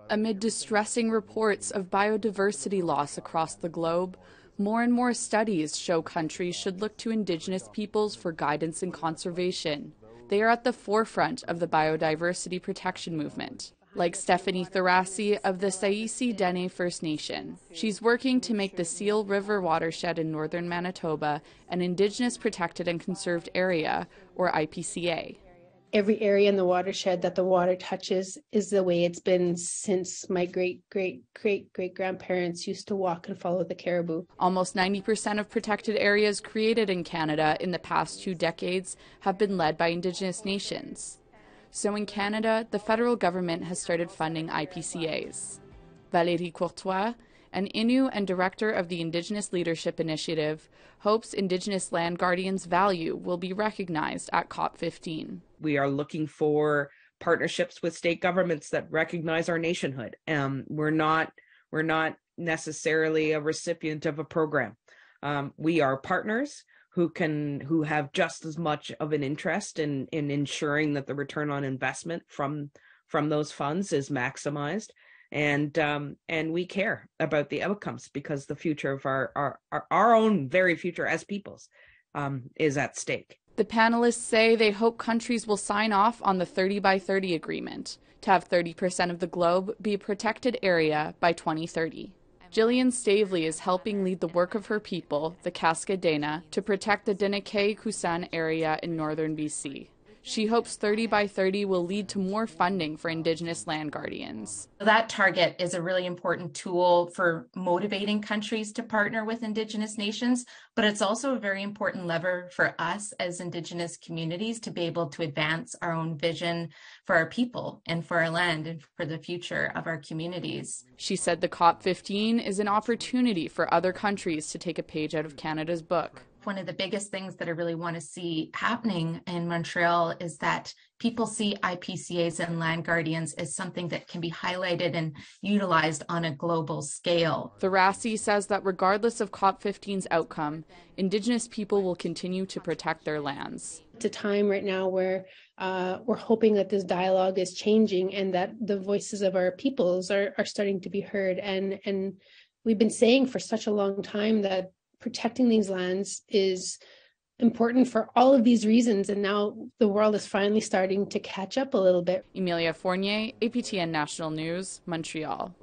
Amid distressing reports of biodiversity loss across the globe, more and more studies show countries should look to Indigenous peoples for guidance and conservation. They are at the forefront of the biodiversity protection movement, like Stephanie Tharassi of the Saisi Dene First Nation. She's working to make the Seal River watershed in northern Manitoba an Indigenous Protected and Conserved Area, or IPCA. Every area in the watershed that the water touches is the way it's been since my great-great-great-great-grandparents used to walk and follow the caribou. Almost 90% of protected areas created in Canada in the past 2 decades have been led by Indigenous nations. So in Canada, the federal government has started funding IPCAs. Valérie Courtois, an Innu and director of the Indigenous Leadership Initiative, hopes Indigenous land guardians' value will be recognized at COP15. We are looking for partnerships with state governments that recognize our nationhood. We're not necessarily a recipient of a program. We are partners who have just as much of an interest in ensuring that the return on investment from those funds is maximized. And we care about the outcomes because the future of our own very future as peoples is at stake. The panelists say they hope countries will sign off on the 30 by 30 agreement to have 30% of the globe be a protected area by 2030. Jillian Stavely is helping lead the work of her people, the Cascadena, to protect the Dene-Kusan area in northern BC. She hopes 30 by 30 will lead to more funding for Indigenous land guardians. That target is a really important tool for motivating countries to partner with Indigenous nations, but it's also a very important lever for us as Indigenous communities to be able to advance our own vision for our people and for our land and for the future of our communities. She said the COP15 is an opportunity for other countries to take a page out of Canada's book. One of the biggest things that I really want to see happening in Montreal is that people see IPCAs and land guardians as something that can be highlighted and utilized on a global scale. Tharassi says that regardless of COP15's outcome, Indigenous people will continue to protect their lands. It's a time right now where we're hoping that this dialogue is changing and that the voices of our peoples are starting to be heard. And we've been saying for such a long time that protecting these lands is important for all of these reasons, and now the world is finally starting to catch up a little bit. Emilia Fournier, APTN National News, Montreal.